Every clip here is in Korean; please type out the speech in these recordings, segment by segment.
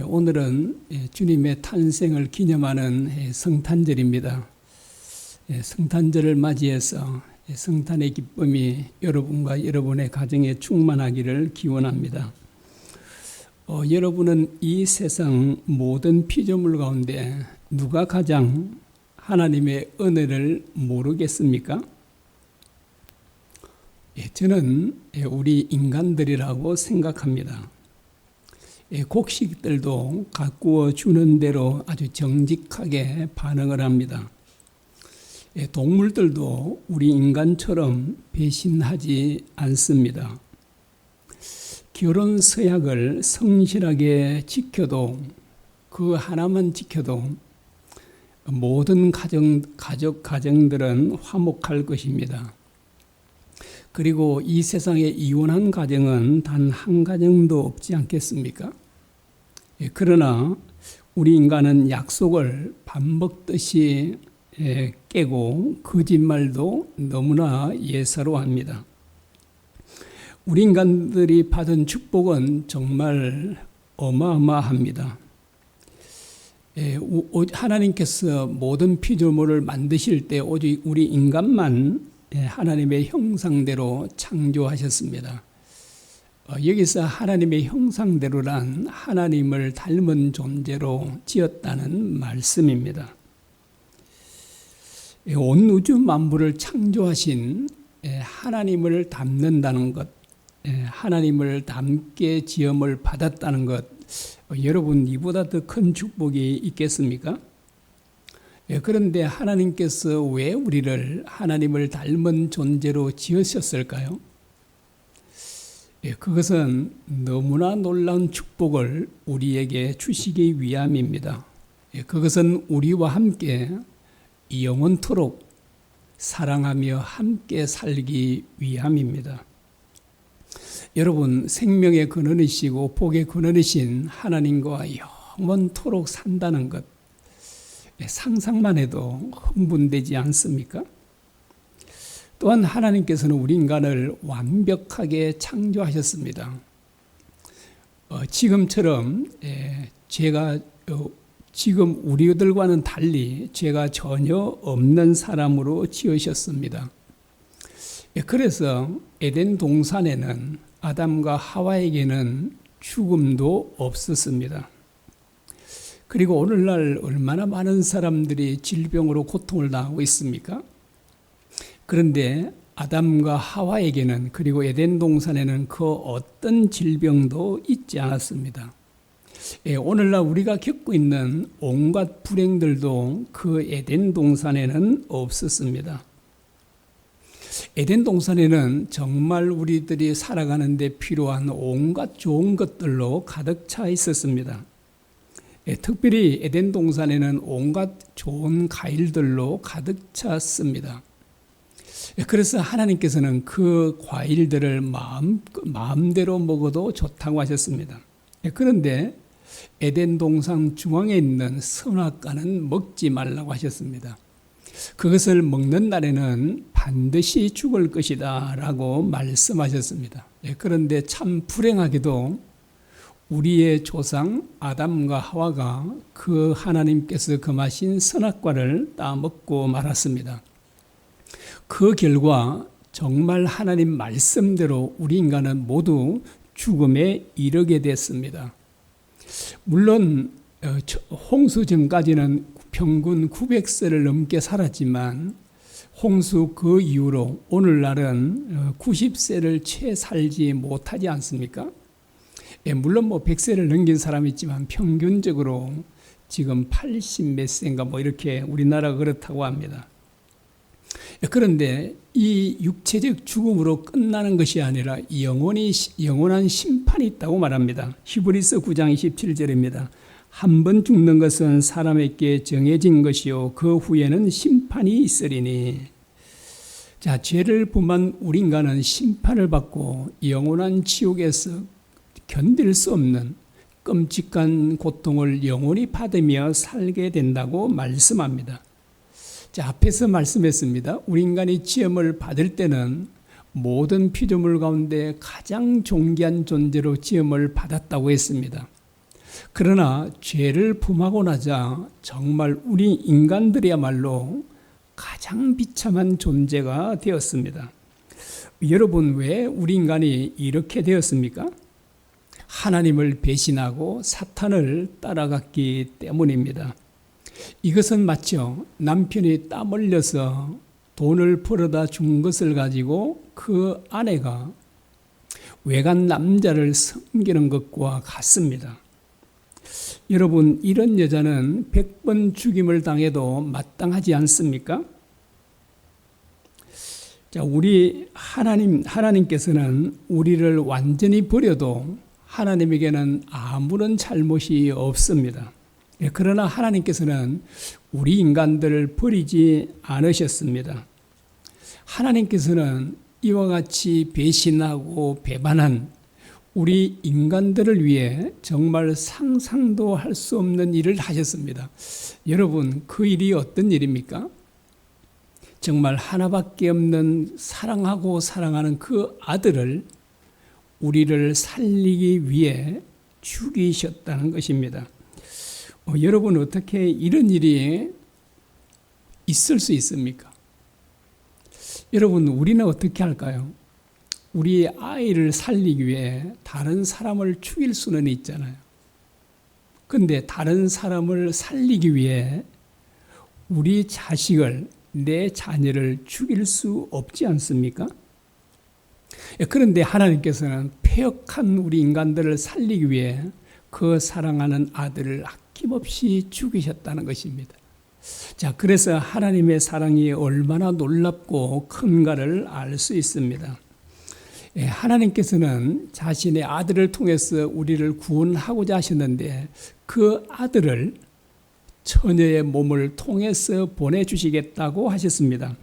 오늘은 주님의 탄생을 기념하는 성탄절입니다. 성탄절을 맞이해서 성탄의 기쁨이 여러분과 여러분의 가정에 충만하기를 기원합니다. 여러분은 이 세상 모든 피조물 가운데 누가 가장 하나님의 은혜를 모르겠습니까? 저는 우리 인간들이라고 생각합니다. 곡식들도 가꾸어 주는 대로 아주 정직하게 반응을 합니다. 동물들도 우리 인간처럼 배신하지 않습니다. 결혼 서약을 성실하게 지켜도 그 하나만 지켜도 모든 가정들은 화목할 것입니다. 그리고 이 세상에 이혼한 가정은 단 한 가정도 없지 않겠습니까? 그러나 우리 인간은 약속을 밥 먹듯이 깨고 거짓말도 너무나 예사로합니다. 우리 인간들이 받은 축복은 정말 어마어마합니다. 하나님께서 모든 피조물을 만드실 때 오직 우리 인간만 하나님의 형상대로 창조하셨습니다. 여기서 하나님의 형상대로란 하나님을 닮은 존재로 지었다는 말씀입니다. 온 우주 만물을 창조하신 하나님을 닮는다는 것, 하나님을 닮게 지음을 받았다는 것, 여러분 이보다 더 큰 축복이 있겠습니까? 그런데 하나님께서 왜 우리를 하나님을 닮은 존재로 지으셨을까요? 그것은 너무나 놀라운 축복을 우리에게 주시기 위함입니다. 그것은 우리와 함께 영원토록 사랑하며 함께 살기 위함입니다. 여러분, 생명의 근원이시고 복의 근원이신 하나님과 영원토록 산다는 것, 상상만 해도 흥분되지 않습니까? 또한 하나님께서는 우리 인간을 완벽하게 창조하셨습니다. 지금처럼 지금 우리들과는 달리 죄가 전혀 없는 사람으로 지으셨습니다. 그래서 에덴 동산에는 아담과 하와에게는 죽음도 없었습니다. 그리고 오늘날 얼마나 많은 사람들이 질병으로 고통을 당하고 있습니까? 그런데 아담과 하와에게는, 그리고 에덴 동산에는 그 어떤 질병도 있지 않았습니다. 오늘날 우리가 겪고 있는 온갖 불행들도 그 에덴 동산에는 없었습니다. 에덴 동산에는 정말 우리들이 살아가는 데 필요한 온갖 좋은 것들로 가득 차 있었습니다. 특별히 에덴 동산에는 온갖 좋은 과일들로 가득 찼습니다. 그래서 하나님께서는 그 과일들을 마음대로 먹어도 좋다고 하셨습니다. 그런데 에덴 동산 중앙에 있는 선악과는 먹지 말라고 하셨습니다. 그것을 먹는 날에는 반드시 죽을 것이다 라고 말씀하셨습니다. 그런데 참 불행하게도 우리의 조상 아담과 하와가 그 하나님께서 금하신 선악과를 따먹고 말았습니다. 그 결과 정말 하나님 말씀대로 우리 인간은 모두 죽음에 이르게 됐습니다. 물론 홍수 전까지는 평균 900세를 넘게 살았지만 홍수 그 이후로 오늘날은 90세를 채 살지 못하지 않습니까? 물론 100세를 넘긴 사람이 있지만 평균적으로 지금 80 몇 세인가 이렇게 우리나라가 그렇다고 합니다. 그런데 이 육체적 죽음으로 끝나는 것이 아니라 영원한 심판이 있다고 말합니다. 히브리서 9장 27절입니다. 한 번 죽는 것은 사람에게 정해진 것이요 그 후에는 심판이 있으리니. 자, 죄를 범한 우리 인간은 심판을 받고 영원한 지옥에서 견딜 수 없는 끔찍한 고통을 영원히 받으며 살게 된다고 말씀합니다. 자, 앞에서 말씀했습니다. 우리 인간이 지음을 받을 때는 모든 피조물 가운데 가장 존귀한 존재로 지음을 받았다고 했습니다. 그러나 죄를 범하고 나자 정말 우리 인간들이야말로 가장 비참한 존재가 되었습니다. 여러분, 왜 우리 인간이 이렇게 되었습니까? 하나님을 배신하고 사탄을 따라갔기 때문입니다. 이것은 마치요, 남편이 땀 흘려서 돈을 벌어다 준 것을 가지고 그 아내가 외간 남자를 섬기는 것과 같습니다. 여러분, 이런 여자는 100번 죽임을 당해도 마땅하지 않습니까? 자, 우리 하나님께서는 우리를 완전히 버려도 하나님에게는 아무런 잘못이 없습니다. 그러나 하나님께서는 우리 인간들을 버리지 않으셨습니다. 하나님께서는 이와 같이 배신하고 배반한 우리 인간들을 위해 정말 상상도 할 수 없는 일을 하셨습니다. 여러분, 그 일이 어떤 일입니까? 정말 하나밖에 없는 사랑하고 사랑하는 그 아들을 우리를 살리기 위해 죽이셨다는 것입니다. 여러분, 어떻게 이런 일이 있을 수 있습니까? 여러분, 우리는 어떻게 할까요? 우리 아이를 살리기 위해 다른 사람을 죽일 수는 있잖아요. 근데 다른 사람을 살리기 위해 우리 자식을, 내 자녀를 죽일 수 없지 않습니까? 그런데 하나님께서는 패역한 우리 인간들을 살리기 위해 그 사랑하는 아들을 아낌없이 죽이셨다는 것입니다. 자, 그래서 하나님의 사랑이 얼마나 놀랍고 큰가를 알 수 있습니다. 하나님께서는 자신의 아들을 통해서 우리를 구원하고자 하셨는데 그 아들을 처녀의 몸을 통해서 보내주시겠다고 하셨습니다.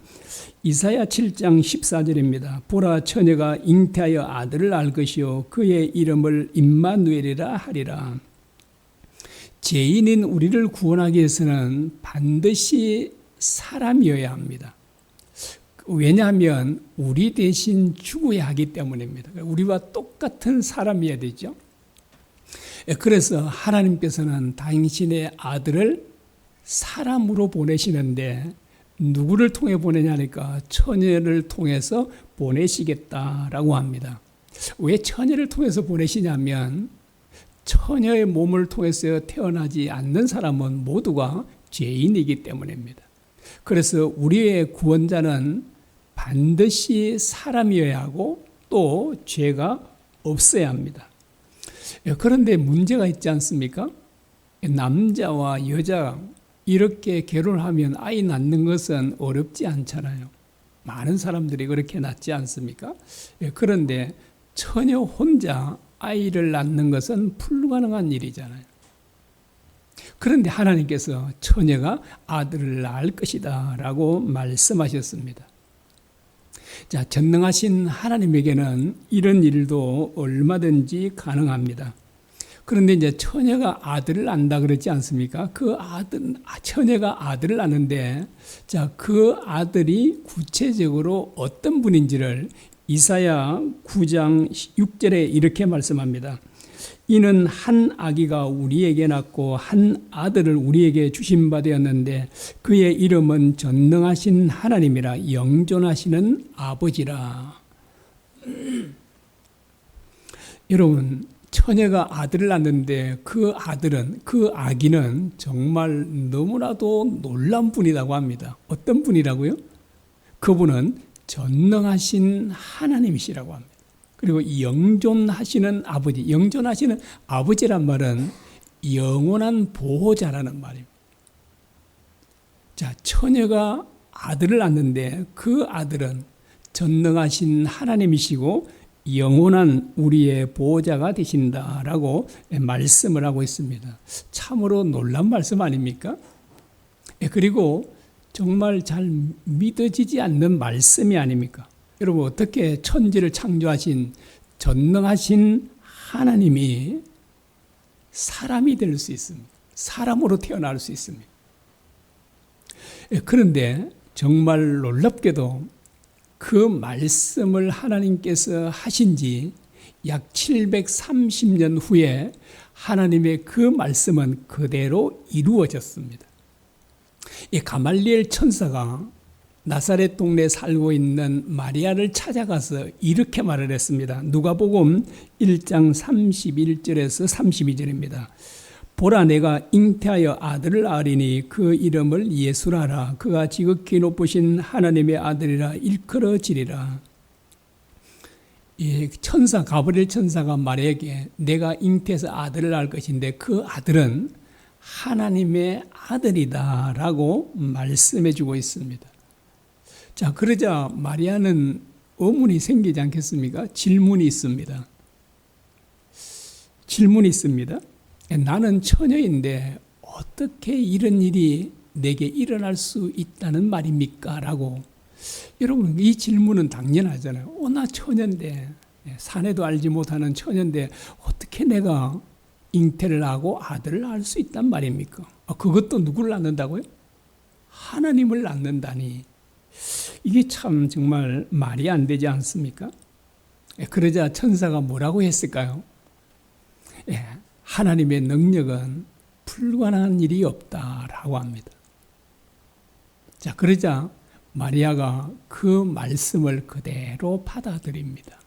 이사야 7장 14절입니다. 보라, 처녀가 잉태하여 아들을 낳을 것이요 그의 이름을 임마누엘이라 하리라. 죄인인 우리를 구원하기 위해서는 반드시 사람이어야 합니다. 왜냐하면 우리 대신 죽어야 하기 때문입니다. 우리와 똑같은 사람이어야 되죠. 그래서 하나님께서는 당신의 아들을 사람으로 보내시는데 누구를 통해 보내냐니까 처녀를 통해서 보내시겠다라고 합니다. 왜 처녀를 통해서 보내시냐면 처녀의 몸을 통해서 태어나지 않는 사람은 모두가 죄인이기 때문입니다. 그래서 우리의 구원자는 반드시 사람이어야 하고 또 죄가 없어야 합니다. 그런데 문제가 있지 않습니까? 남자와 여자 이렇게 결혼하면 아이 낳는 것은 어렵지 않잖아요. 많은 사람들이 그렇게 낳지 않습니까? 그런데 처녀 혼자 아이를 낳는 것은 불가능한 일이잖아요. 그런데 하나님께서 처녀가 아들을 낳을 것이다 라고 말씀하셨습니다. 자, 전능하신 하나님에게는 이런 일도 얼마든지 가능합니다. 그런데 이제 처녀가 아들을 낳는다 그러지 않습니까? 처녀가 아들을 낳는데, 자, 그 아들이 구체적으로 어떤 분인지를 이사야 9장 6절에 이렇게 말씀합니다. 이는 한 아기가 우리에게 낳고 한 아들을 우리에게 주신 바 되었는데 그의 이름은 전능하신 하나님이라 영존하시는 아버지라. 여러분, 처녀가 아들을 낳는데 그 아기는 정말 너무나도 놀라운 분이라고 합니다. 어떤 분이라고요? 그분은 전능하신 하나님이시라고 합니다. 그리고 영존하시는 아버지, 영존하시는 아버지란 말은 영원한 보호자라는 말입니다. 자, 처녀가 아들을 낳는데 그 아들은 전능하신 하나님이시고 영원한 우리의 보호자가 되신다라고 말씀을 하고 있습니다. 참으로 놀라운 말씀 아닙니까? 그리고 정말 잘 믿어지지 않는 말씀이 아닙니까? 여러분, 어떻게 천지를 창조하신 전능하신 하나님이 사람이 될 수 있습니까? 사람으로 태어날 수 있습니다. 그런데 정말 놀랍게도 그 말씀을 하나님께서 하신 지 약 730년 후에 하나님의 그 말씀은 그대로 이루어졌습니다. 이 가말리엘 천사가 나사렛 동네에 살고 있는 마리아를 찾아가서 이렇게 말을 했습니다. 누가복음 1장 31절에서 32절입니다. 보라, 내가 잉태하여 아들을 낳으리니 그 이름을 예수라 하라. 그가 지극히 높으신 하나님의 아들이라 일컬어지리라. 이 천사 가브리엘 천사가 마리아에게 내가 잉태해서 아들을 낳을 것인데 그 아들은 하나님의 아들이다라고 말씀해 주고 있습니다. 자, 그러자 마리아는 의문이 생기지 않겠습니까? 질문이 있습니다. 나는 처녀인데 어떻게 이런 일이 내게 일어날 수 있다는 말입니까? 라고. 여러분, 이 질문은 당연하잖아요. 나 처녀인데, 사내도 알지 못하는 처녀인데 어떻게 내가 잉태를 하고 아들을 낳을 수 있단 말입니까? 그것도 누구를 낳는다고요? 하나님을 낳는다니. 이게 참 정말 말이 안 되지 않습니까? 그러자 천사가 뭐라고 했을까요? 하나님의 능력은 불가능한 일이 없다라고 합니다. 자, 그러자 마리아가 그 말씀을 그대로 받아들입니다.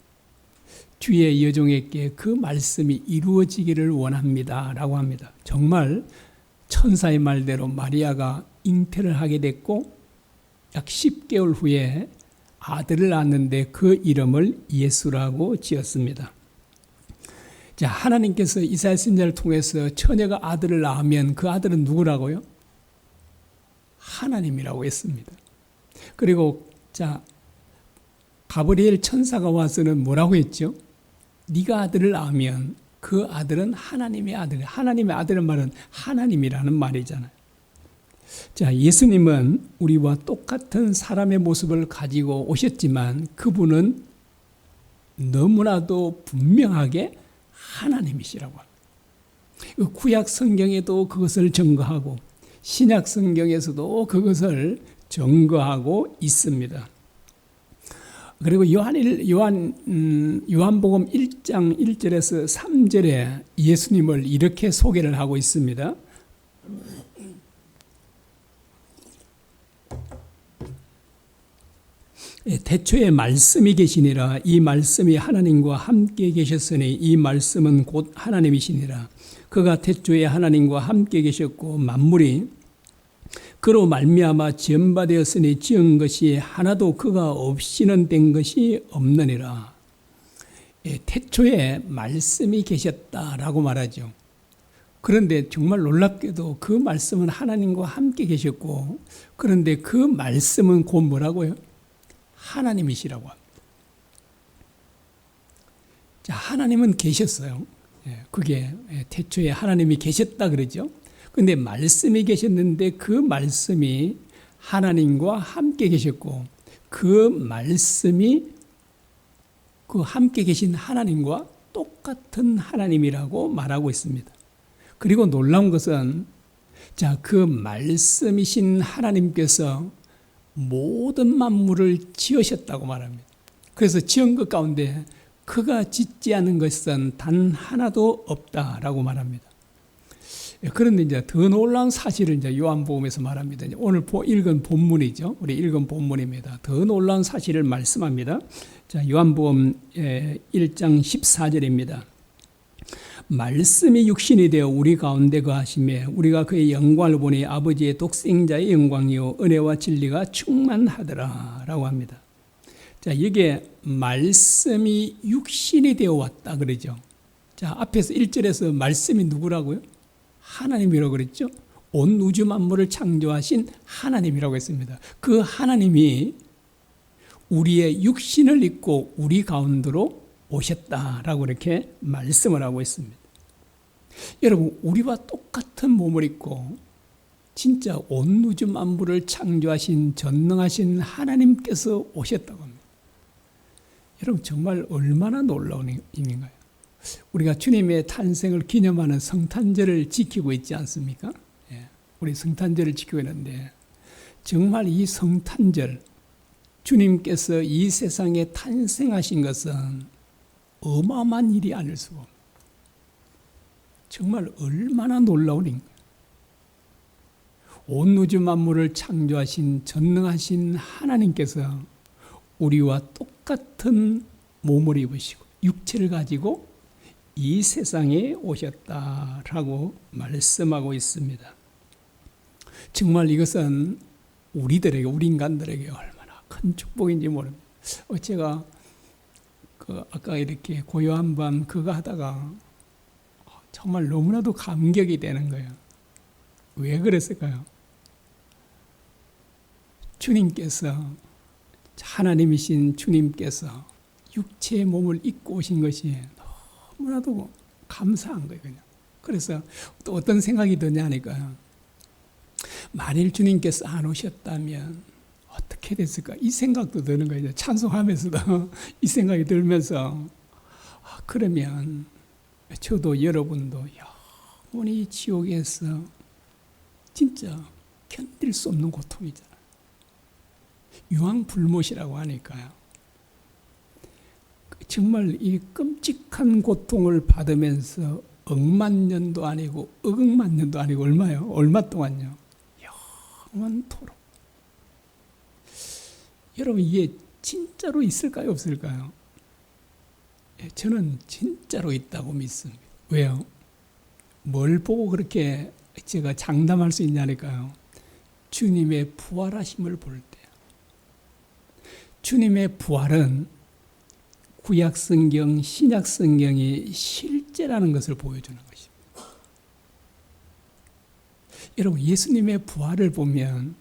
주의 여종에게 그 말씀이 이루어지기를 원합니다 라고 합니다. 정말 천사의 말대로 마리아가 잉태를 하게 됐고 약 10개월 후에 아들을 낳았는데 그 이름을 예수라고 지었습니다. 자, 하나님께서 이사야 선지자를 통해서 처녀가 아들을 낳으면 그 아들은 누구라고요? 하나님이라고 했습니다. 그리고 자, 가브리엘 천사가 와서는 뭐라고 했죠? 네가 아들을 낳으면 그 아들은 하나님의 아들. 하나님의 아들은 말은 하나님이라는 말이잖아요. 자, 예수님은 우리와 똑같은 사람의 모습을 가지고 오셨지만 그분은 너무나도 분명하게 하나님이시라고 합니다. 구약 성경에도 그것을 증거하고 신약 성경에서도 그것을 증거하고 있습니다. 그리고 요한복음 1장 1절에서 3절에 예수님을 이렇게 소개를 하고 있습니다. 태초에 말씀이 계시니라. 이 말씀이 하나님과 함께 계셨으니 이 말씀은 곧 하나님이시니라. 그가 태초에 하나님과 함께 계셨고 만물이 그로 말미암아 지음받았으니 지은 것이 하나도 그가 없이는 된 것이 없느니라. 태초에 말씀이 계셨다라고 말하죠. 그런데 정말 놀랍게도 그 말씀은 하나님과 함께 계셨고 그런데 그 말씀은 곧 뭐라고요? 하나님이시라고 합니다. 자, 하나님은 계셨어요. 그게 태초에 하나님이 계셨다 그러죠. 근데 말씀이 계셨는데 그 말씀이 하나님과 함께 계셨고 그 말씀이 그 함께 계신 하나님과 똑같은 하나님이라고 말하고 있습니다. 그리고 놀라운 것은 자, 그 말씀이신 하나님께서 모든 만물을 지으셨다고 말합니다. 그래서 지은 것 가운데 그가 짓지 않은 것은 단 하나도 없다라고 말합니다. 그런데 이제 더 놀라운 사실을 이제 요한복음에서 말합니다. 오늘 읽은 본문이죠. 우리 읽은 본문입니다. 더 놀라운 사실을 말씀합니다. 자, 요한복음 1장 14절입니다. 말씀이 육신이 되어 우리 가운데 거하시매 우리가 그의 영광을 보니 아버지의 독생자의 영광이요 은혜와 진리가 충만하더라 라고 합니다. 자, 이게 말씀이 육신이 되어 왔다 그러죠. 자, 앞에서 1절에서 말씀이 누구라고요? 하나님이라고 그랬죠. 온 우주 만물을 창조하신 하나님이라고 했습니다. 그 하나님이 우리의 육신을 입고 우리 가운데로 오셨다라고 이렇게 말씀을 하고 있습니다. 여러분, 우리와 똑같은 몸을 입고 진짜 온 우주 만물을 창조하신 전능하신 하나님께서 오셨다고 합니다. 여러분, 정말 얼마나 놀라운 일인가요? 우리가 주님의 탄생을 기념하는 성탄절을 지키고 있지 않습니까? 우리 성탄절을 지키고 있는데 정말 이 성탄절 주님께서 이 세상에 탄생하신 것은 어마어마한 일이 아닐 수가 없어요. 정말 얼마나 놀라운 일인가. 온 우주 만물을 창조하신 전능하신 하나님께서 우리와 똑같은 몸을 입으시고 육체를 가지고 이 세상에 오셨다라고 말씀하고 있습니다. 정말 이것은 우리들에게, 우리 인간들에게 얼마나 큰 축복인지 모릅니다. 제가 아까 이렇게 고요한 밤 그거 하다가 정말 너무나도 감격이 되는 거예요. 왜 그랬을까요? 주님께서, 하나님이신 주님께서 육체의 몸을 입고 오신 것이 너무나도 감사한 거예요. 그냥. 그래서 또 어떤 생각이 드냐니까요. 만일 주님께서 안 오셨다면 어떻게 됐을까? 이 생각도 드는 거예요. 찬송하면서도 이 생각이 들면서 그러면 저도 여러분도 영원히 지옥에서 진짜 견딜 수 없는 고통이잖아요. 유황불못이라고 하니까요. 정말 이 끔찍한 고통을 받으면서 억만 년도 아니고 억억만 년도 아니고 얼마요? 얼마 동안요? 영원토록. 여러분 이게 진짜로 있을까요? 없을까요? 저는 진짜로 있다고 믿습니다. 왜요? 뭘 보고 그렇게 제가 장담할 수 있냐니까요. 주님의 부활하심을 볼 때. 주님의 부활은 구약성경, 신약성경이 실제라는 것을 보여주는 것입니다. 여러분 예수님의 부활을 보면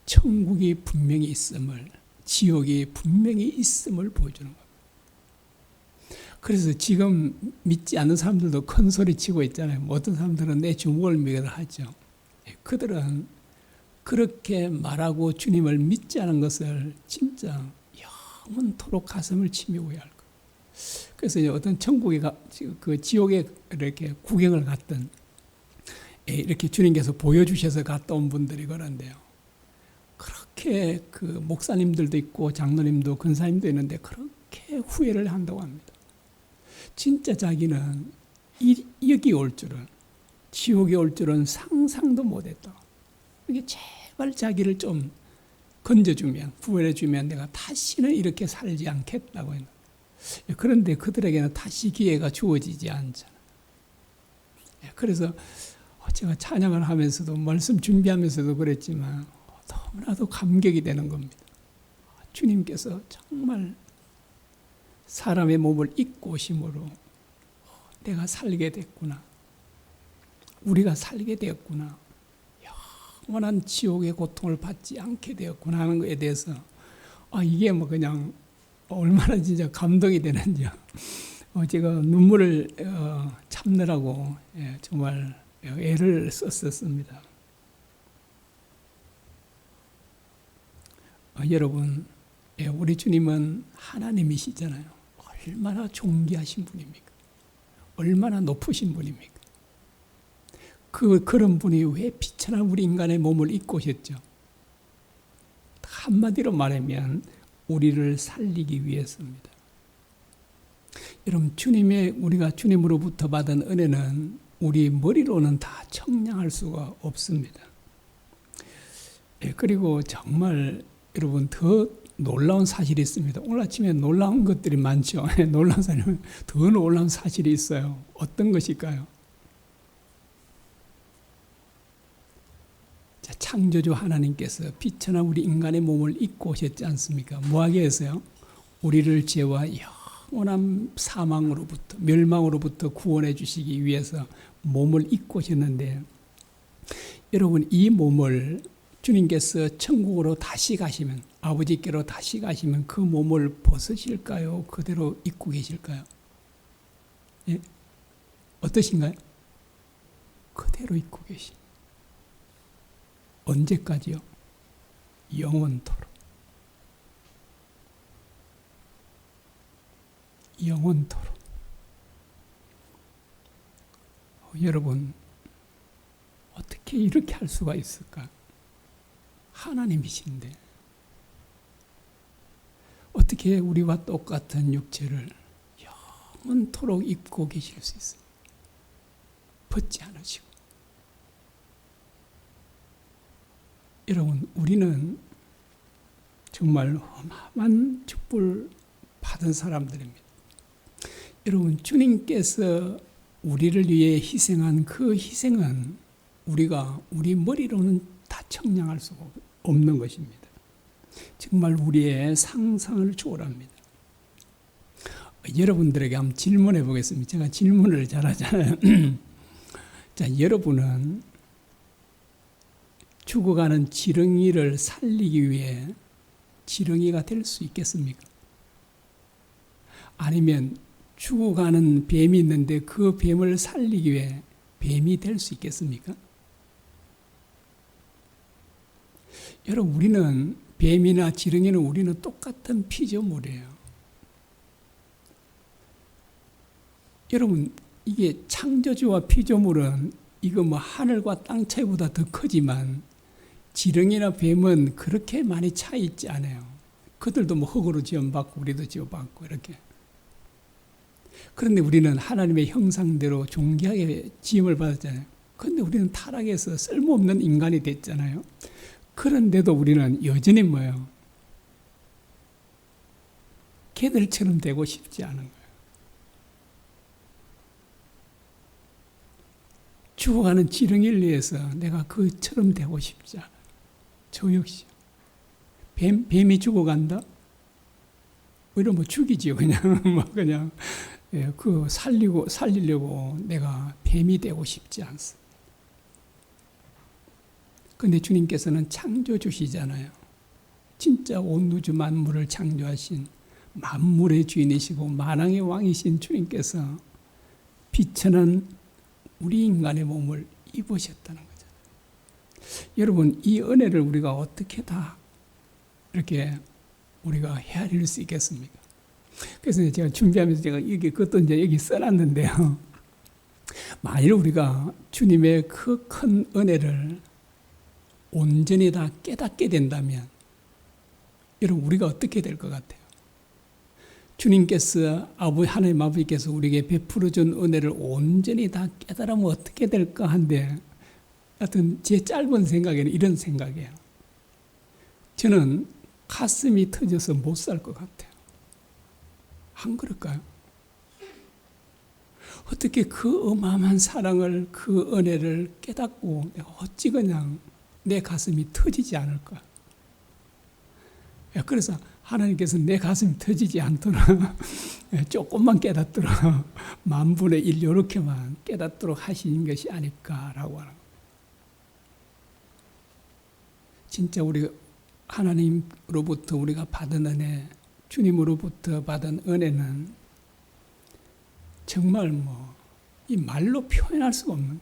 천국이 분명히 있음을, 지옥이 분명히 있음을 보여주는 겁니다. 그래서 지금 믿지 않는 사람들도 큰 소리 치고 있잖아요. 어떤 사람들은 내 주목을 믿으라 하죠. 그들은 그렇게 말하고 주님을 믿지 않은 것을 진짜 영원토록 가슴을 치며 후회할 거예요. 그래서 어떤 천국에 그 지옥에 이렇게 구경을 갔던 이렇게 주님께서 보여주셔서 갔다 온 분들이 그런데요. 그렇게 그 목사님들도 있고 장로님도 근사님도 있는데 그렇게 후회를 한다고 합니다. 진짜 자기는 여기 올 줄은, 지옥에 올 줄은 상상도 못했다. 이게 제발 자기를 좀 건져주면, 구원해주면 내가 다시는 이렇게 살지 않겠다고 했는데, 그런데 그들에게는 다시 기회가 주어지지 않잖아요. 그래서 제가 찬양을 하면서도 말씀 준비하면서도 그랬지만 너무나도 감격이 되는 겁니다. 주님께서 정말 사람의 몸을 입고 오심으로 내가 살게 됐구나. 우리가 살게 되었구나. 영원한 지옥의 고통을 받지 않게 되었구나 하는 것에 대해서 이게 뭐 그냥 얼마나 진짜 감동이 되는지요. 제가 눈물을 참느라고 정말 애를 썼었습니다. 여러분, 우리 주님은 하나님이시잖아요. 얼마나 존귀하신 분입니까? 얼마나 높으신 분입니까? 그런 분이 왜 비천한 우리 인간의 몸을 입고 오셨죠? 한마디로 말하면 우리를 살리기 위해서입니다. 여러분, 우리가 주님으로부터 받은 은혜는 우리 머리로는 다 청량할 수가 없습니다. 그리고 정말 여러분 더 놀라운 사실이 있습니다. 오늘 아침에 놀라운 것들이 많죠. 놀라운 사실은 더 놀라운 사실이 있어요. 어떤 것일까요? 창조주 하나님께서 비천한 우리 인간의 몸을 입고 오셨지 않습니까? 뭐하게 해서요? 우리를 죄와 영원한 사망으로부터, 멸망으로부터 구원해 주시기 위해서 몸을 입고 오셨는데, 여러분 이 몸을 주님께서 천국으로 다시 가시면, 아버지께로 다시 가시면 그 몸을 벗으실까요? 그대로 입고 계실까요? 예? 어떠신가요? 그대로 입고 계십니다. 언제까지요? 영원토록. 영원토록. 여러분, 어떻게 이렇게 할 수가 있을까? 하나님이신데 어떻게 우리와 똑같은 육체를 영원토록 입고 계실 수 있습니다. 벗지 않으시고. 여러분, 우리는 정말 어마어마한 축복을 받은 사람들입니다. 여러분, 주님께서 우리를 위해 희생한 그 희생은 우리가 우리 머리로는 다 청량할 수가 없는 것입니다. 정말 우리의 상상을 초월합니다. 여러분들에게 한번 질문해 보겠습니다. 제가 질문을 잘하잖아요. 자, 여러분은 죽어가는 지렁이를 살리기 위해 지렁이가 될 수 있겠습니까? 아니면 죽어가는 뱀이 있는데 그 뱀을 살리기 위해 뱀이 될 수 있겠습니까? 여러분, 우리는 뱀이나 지렁이는 우리는 똑같은 피조물이에요. 여러분, 이게 창조주와 피조물은 이거 뭐 하늘과 땅 차이보다 더 크지만 지렁이나 뱀은 그렇게 많이 차이 있지 않아요. 그들도 뭐 흙으로 지음받고 우리도 지음받고 이렇게. 그런데 우리는 하나님의 형상대로 존귀하게 지음을 받았잖아요. 그런데 우리는 타락해서 쓸모없는 인간이 됐잖아요. 그런데도 우리는 여전히 뭐예요? 걔들처럼 되고 싶지 않은 거예요. 죽어가는 지렁이를 위해서 내가 그처럼 되고 싶지 않아요. 저 역시. 뱀이 죽어간다? 이러면 뭐 죽이지요, 그냥. 그냥. 예, 살리려고 내가 뱀이 되고 싶지 않습니다. 근데 주님께서는 창조주시잖아요. 진짜 온 우주 만물을 창조하신 만물의 주인이시고 만왕의 왕이신 주님께서 비천한 우리 인간의 몸을 입으셨다는 거죠. 여러분, 이 은혜를 우리가 어떻게 다 이렇게 우리가 헤아릴 수 있겠습니까? 그래서 제가 준비하면서 제가 그것도 이제 여기 써놨는데요. 만일 우리가 주님의 그 큰 은혜를 온전히 다 깨닫게 된다면, 여러분, 우리가 어떻게 될 것 같아요? 주님께서 하나님 아버지께서 우리에게 베풀어 준 은혜를 온전히 다 깨달으면 어떻게 될까 한데, 하여튼 제 짧은 생각에는 이런 생각이에요. 저는 가슴이 터져서 못 살 것 같아요. 안 그럴까요? 어떻게 그 어마어마한 사랑을, 그 은혜를 깨닫고 내가 어찌 그냥 내 가슴이 터지지 않을까? 그래서 하나님께서 내 가슴이 터지지 않도록 조금만 깨닫도록 만분의 1 이렇게만 깨닫도록 하시는 것이 아닐까라고 하는 거예요. 진짜 우리가 하나님으로부터 우리가 받은 은혜, 주님으로부터 받은 은혜는 정말 이 말로 표현할 수가 없는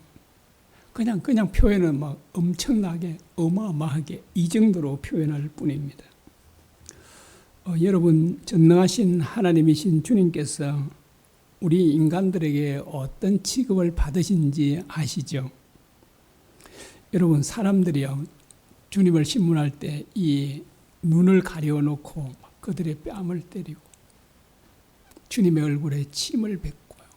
거예요. 그냥 표현은 막 엄청나게 어마어마하게 이 정도로 표현할 뿐입니다. 여러분, 전능하신 하나님이신 주님께서 우리 인간들에게 어떤 취급을 받으신지 아시죠? 여러분, 사람들이요, 주님을 신문할 때 이 눈을 가려놓고 그들의 뺨을 때리고 주님의 얼굴에 침을 뱉고요.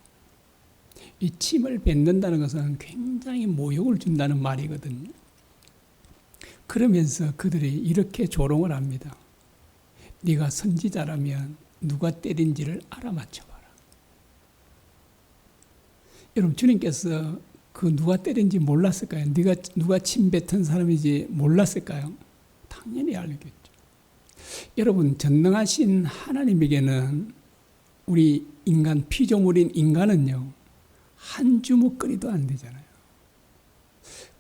이 침을 뱉는다는 것은 굉장히 모욕을 준다는 말이거든요. 그러면서 그들이 이렇게 조롱을 합니다. 네가 선지자라면 누가 때린지를 알아맞혀봐라. 여러분, 주님께서 그 누가 때린지 몰랐을까요? 누가 침 뱉은 사람인지 몰랐을까요? 당연히 알겠죠. 여러분, 전능하신 하나님에게는 우리 인간, 피조물인 인간은요, 한 주먹거리도 안 되잖아요.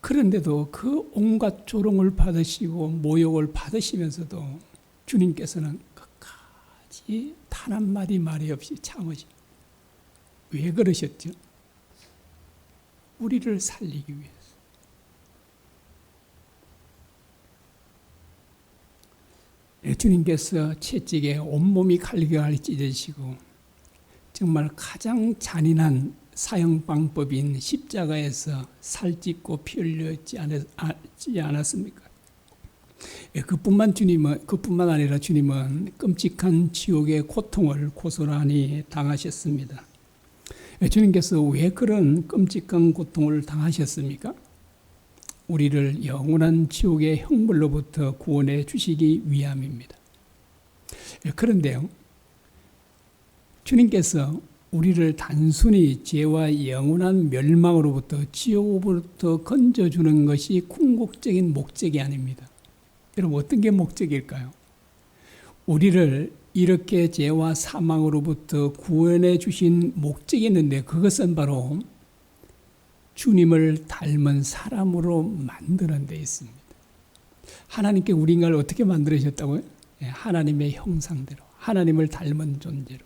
그런데도 그 온갖 조롱을 받으시고 모욕을 받으시면서도 주님께서는 끝까지 단 한마디 말이 없이 참으시고. 왜 그러셨죠? 우리를 살리기 위해서. 주님께서 채찍에 온몸이 칼갈이 찢어지시고 정말 가장 잔인한 사형 방법인 십자가에서 살찢고 피 흘렸지 않았습니까? 그뿐만 아니라 주님은 끔찍한 지옥의 고통을 고스란히 당하셨습니다. 주님께서 왜 그런 끔찍한 고통을 당하셨습니까? 우리를 영원한 지옥의 형벌로부터 구원해 주시기 위함입니다. 그런데요, 주님께서 우리를 단순히 죄와 영원한 멸망으로부터 지옥으로부터 건져주는 것이 궁극적인 목적이 아닙니다. 여러분, 어떤 게 목적일까요? 우리를 이렇게 죄와 사망으로부터 구원해 주신 목적이 있는데, 그것은 바로 주님을 닮은 사람으로 만드는 데 있습니다. 하나님께 우리 인간을 어떻게 만들으셨다고요? 하나님의 형상대로, 하나님을 닮은 존재로.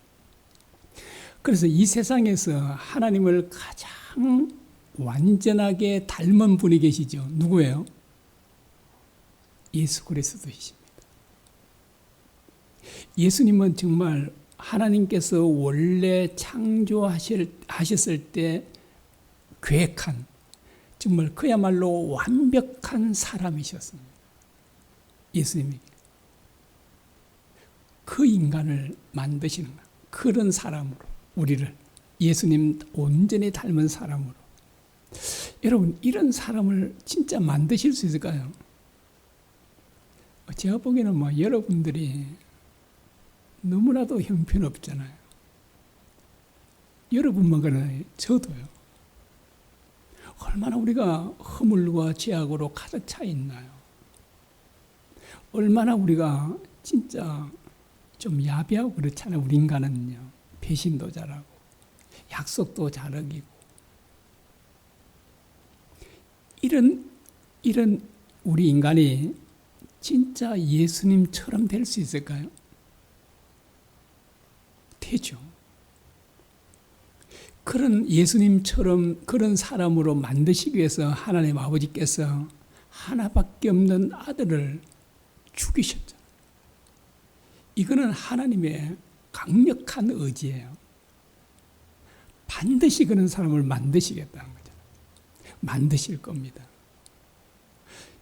그래서 이 세상에서 하나님을 가장 완전하게 닮은 분이 계시죠. 누구예요? 예수 그리스도이십니다. 예수님은 정말 하나님께서 원래 창조하셨을 때 계획한, 정말 그야말로 완벽한 사람이셨습니다. 예수님이 그 인간을 만드시는 거예요. 그런 사람으로 우리를, 예수님 온전히 닮은 사람으로. 여러분, 이런 사람을 진짜 만드실 수 있을까요? 제가 보기에는 여러분들이 너무나도 형편없잖아요. 여러분만 그러나요? 저도요. 얼마나 우리가 허물과 죄악으로 가득 차 있나요? 얼마나 우리가 진짜 좀 야비하고 그렇잖아요. 우리 인간은요. 배신도 잘하고 약속도 잘 어기고. 이런 우리 인간이 진짜 예수님처럼 될 수 있을까요? 되죠. 그런 예수님처럼 그런 사람으로 만드시기 위해서 하나님 아버지께서 하나밖에 없는 아들을 죽이셨잖아요. 이거는 하나님의 강력한 의지예요. 반드시 그런 사람을 만드시겠다는 거죠. 만드실 겁니다.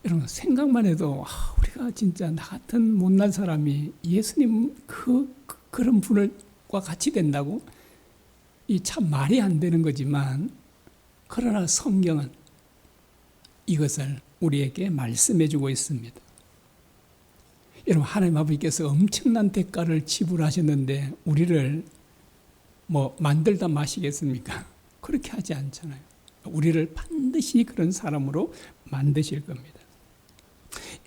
여러분, 생각만 해도 우리가 진짜 나 같은 못난 사람이 예수님 그런 분과 같이 된다고? 이 참 말이 안 되는 거지만, 그러나 성경은 이것을 우리에게 말씀해 주고 있습니다. 여러분, 하나님 아버지께서 엄청난 대가를 지불하셨는데 우리를 만들다 마시겠습니까? 그렇게 하지 않잖아요. 우리를 반드시 그런 사람으로 만드실 겁니다.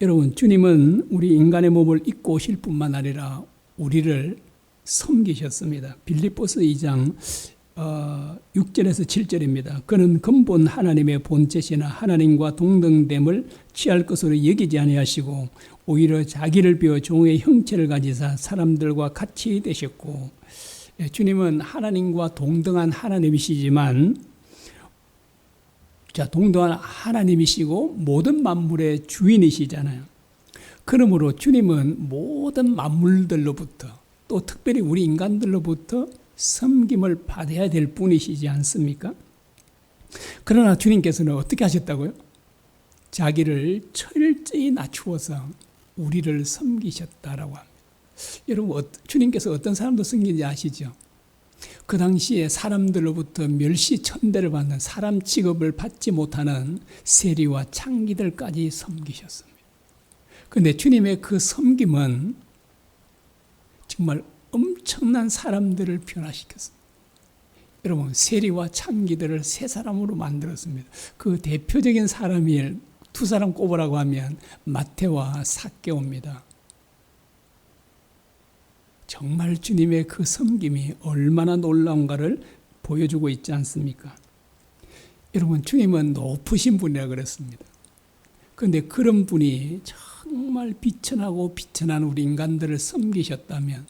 여러분, 주님은 우리 인간의 몸을 입고 오실 뿐만 아니라 우리를 섬기셨습니다. 빌립보서 2장 6절에서 7절입니다. 그는 근본 하나님의 본체시나 하나님과 동등됨을 취할 것으로 여기지 아니하시고 오히려 자기를 비워 종의 형체를 가지사 사람들과 같이 되셨고, 주님은 하나님과 동등한 하나님이시지만, 동등한 하나님이시고 모든 만물의 주인이시잖아요. 그러므로 주님은 모든 만물들로부터, 또 특별히 우리 인간들로부터 섬김을 받아야 될 분이시지 않습니까? 그러나 주님께서는 어떻게 하셨다고요? 자기를 철저히 낮추어서 우리를 섬기셨다라고 합니다. 여러분, 주님께서 어떤 사람도 섬기는지 아시죠? 그 당시에 사람들로부터 멸시천대를 받는, 사람 취급을 받지 못하는 세리와 창기들까지 섬기셨습니다. 그런데 주님의 그 섬김은 정말 엄청난 사람들을 변화시켰습니다. 여러분, 세리와 창기들을 세 사람으로 만들었습니다. 그 대표적인 사람이 두 사람 꼽으라고 하면 마태와 삭개오입니다. 정말 주님의 그 섬김이 얼마나 놀라운가를 보여주고 있지 않습니까? 여러분, 주님은 높으신 분이라 그랬습니다. 그런데 그런 분이 정말 비천하고 비천한 우리 인간들을 섬기셨다면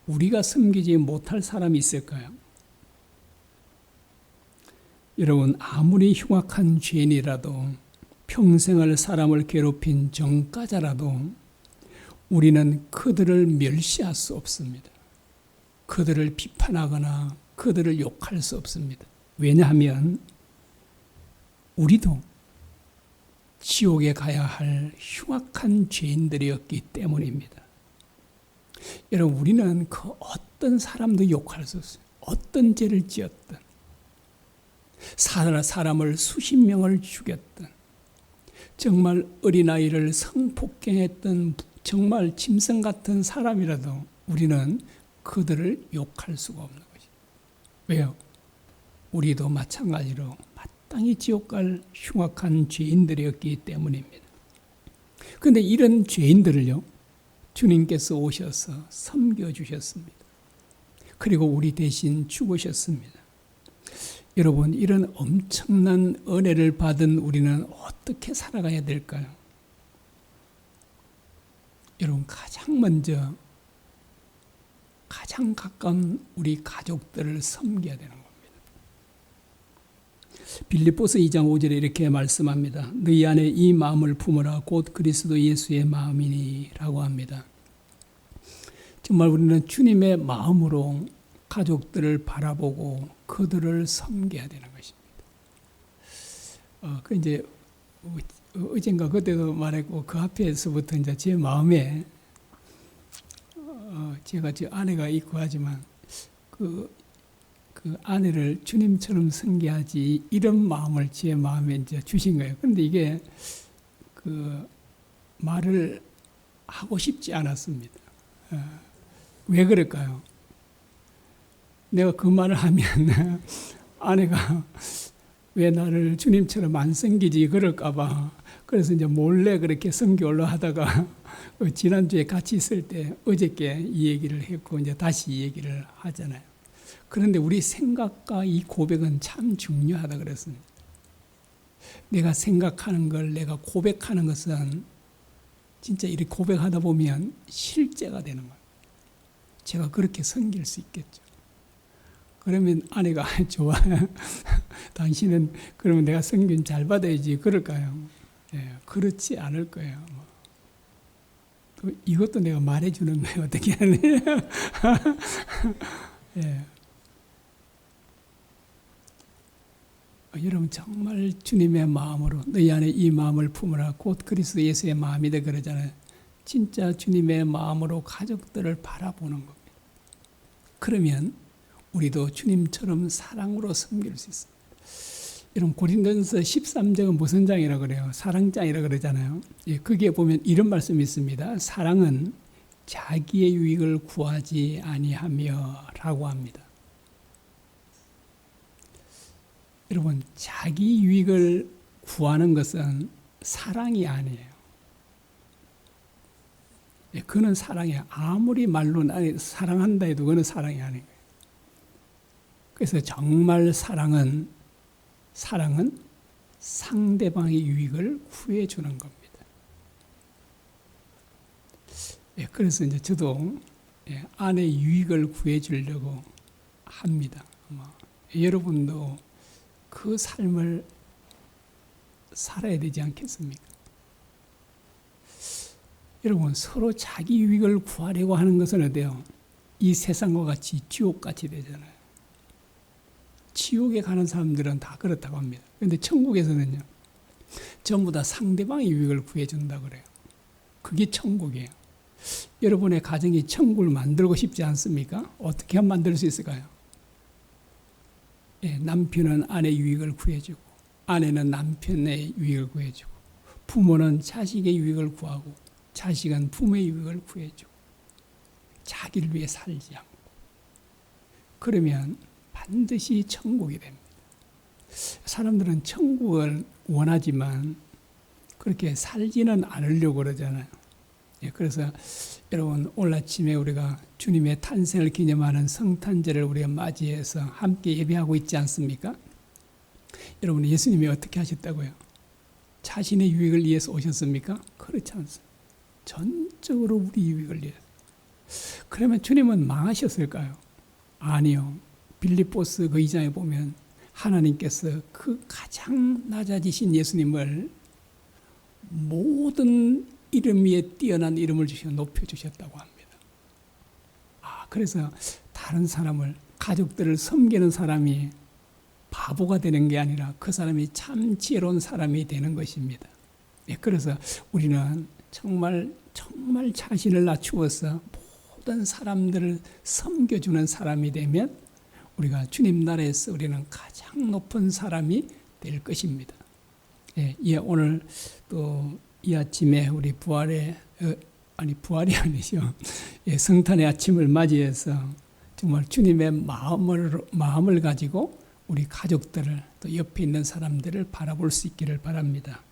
우리가 섬기지 못할 사람이 있을까요? 여러분, 아무리 흉악한 죄인이라도, 평생을 사람을 괴롭힌 정가자라도 우리는 그들을 멸시할 수 없습니다. 그들을 비판하거나 그들을 욕할 수 없습니다. 왜냐하면 우리도 지옥에 가야 할 흉악한 죄인들이었기 때문입니다. 여러분, 우리는 그 어떤 사람도 욕할 수 없어요. 어떤 죄를 지었든 사람을 수십 명을 죽였던, 정말 어린아이를 성폭행했던 정말 짐승 같은 사람이라도 우리는 그들을 욕할 수가 없는 것이죠. 왜요? 우리도 마찬가지로 마땅히 지옥 갈 흉악한 죄인들이었기 때문입니다. 그런데 이런 죄인들을요, 주님께서 오셔서 섬겨주셨습니다. 그리고 우리 대신 죽으셨습니다. 여러분, 이런 엄청난 은혜를 받은 우리는 어떻게 살아가야 될까요? 여러분, 가장 먼저 가장 가까운 우리 가족들을 섬겨야 되는 겁니다. 빌립보서 2장 5절에 이렇게 말씀합니다. 너희 안에 이 마음을 품으라 곧 그리스도 예수의 마음이니 라고 합니다. 정말 우리는 주님의 마음으로 가족들을 바라보고 그들을 섬겨야 되는 것입니다. 그 이제 어젠가 그때도 말했고 그 앞에서부터 이제 제 마음에 제가 제 아내가 있고 하지만 그 아내를 주님처럼 섬겨야지 이런 마음을 제 마음에 이제 주신 거예요. 그런데 이게 그 말을 하고 싶지 않았습니다. 왜 그럴까요? 내가 그 말을 하면 아내가 왜 나를 주님처럼 안 섬기지 그럴까봐 그래서 이제 몰래 그렇게 섬겨올려 하다가 지난주에 같이 있을 때 어저께 이 얘기를 했고 이제 다시 이 얘기를 하잖아요. 그런데 우리 생각과 이 고백은 참 중요하다 그랬습니다. 내가 생각하는 걸 내가 고백하는 것은 진짜 이렇게 고백하다 보면 실제가 되는 거예요. 제가 그렇게 섬길 수 있겠죠. 그러면 아내가 좋아. 당신은 그러면 내가 섬김 잘 받아야지 그럴까요? 예, 그렇지 않을 거예요. 또 이것도 내가 말해주는 거예요. 어떻게 하냐. 예. 여러분 정말 주님의 마음으로 너희 안에 이 마음을 품으라 곧 그리스도 예수의 마음이다 그러잖아요. 진짜 주님의 마음으로 가족들을 바라보는 겁니다. 그러면 우리도 주님처럼 사랑으로 섬길 수 있습니다. 여러분 고린도전서 13장은 무슨 장이라고 그래요? 사랑장이라고 그러잖아요. 예, 거기에 보면 이런 말씀이 있습니다. 사랑은 자기의 유익을 구하지 아니하며 라고 합니다. 여러분 자기 유익을 구하는 것은 사랑이 아니에요. 예, 그는 사랑이야. 아무리 말로 사랑한다 해도 그는 사랑이 아닌 거예요. 그래서 정말 사랑은 상대방의 유익을 구해주는 겁니다. 예, 그래서 이제 저도 아내의 유익을 구해주려고 합니다. 여러분도 그 삶을 살아야 되지 않겠습니까? 여러분 서로 자기 유익을 구하려고 하는 것은 어때요? 이 세상과 같이 지옥같이 되잖아요. 지옥에 가는 사람들은 다 그렇다고 합니다. 그런데 천국에서는요, 전부 다 상대방의 유익을 구해준다고 그래요. 그게 천국이에요. 여러분의 가정이 천국을 만들고 싶지 않습니까? 어떻게 하면 만들 수 있을까요? 예, 남편은 아내 유익을 구해주고, 아내는 남편의 유익을 구해주고, 부모는 자식의 유익을 구하고, 자식은 부모의 유익을 구해주고, 자기를 위해 살지 않고. 그러면 반드시 천국이 됩니다. 사람들은 천국을 원하지만 그렇게 살지는 않으려고 그러잖아요. 예, 그래서 여러분 오늘 아침에 우리가 주님의 탄생을 기념하는 성탄절을 우리가 맞이해서 함께 예배하고 있지 않습니까? 여러분 예수님이 어떻게 하셨다고요? 자신의 유익을 위해서 오셨습니까? 그렇지 않습니다. 전적으로 우리 유익을 위해서. 그러면 주님은 망하셨을까요? 아니요. 빌립보스 그 2장에 보면 하나님께서 그 가장 낮아지신 예수님을 모든 이름 위에 뛰어난 이름을 주셔 높여주셨다고 합니다. 그래서 다른 사람을, 가족들을 섬기는 사람이 바보가 되는 게 아니라 그 사람이 참 지혜로운 사람이 되는 것입니다. 그래서 우리는 정말 자신을 낮추어서 모든 사람들을 섬겨주는 사람이 되면 우리가 주님 나라에서 우리는 가장 높은 사람이 될 것입니다. 예, 오늘 또 이 아침에 우리 부활이 아니죠. 예, 성탄의 아침을 맞이해서 정말 주님의 마음을 가지고 우리 가족들을 또 옆에 있는 사람들을 바라볼 수 있기를 바랍니다.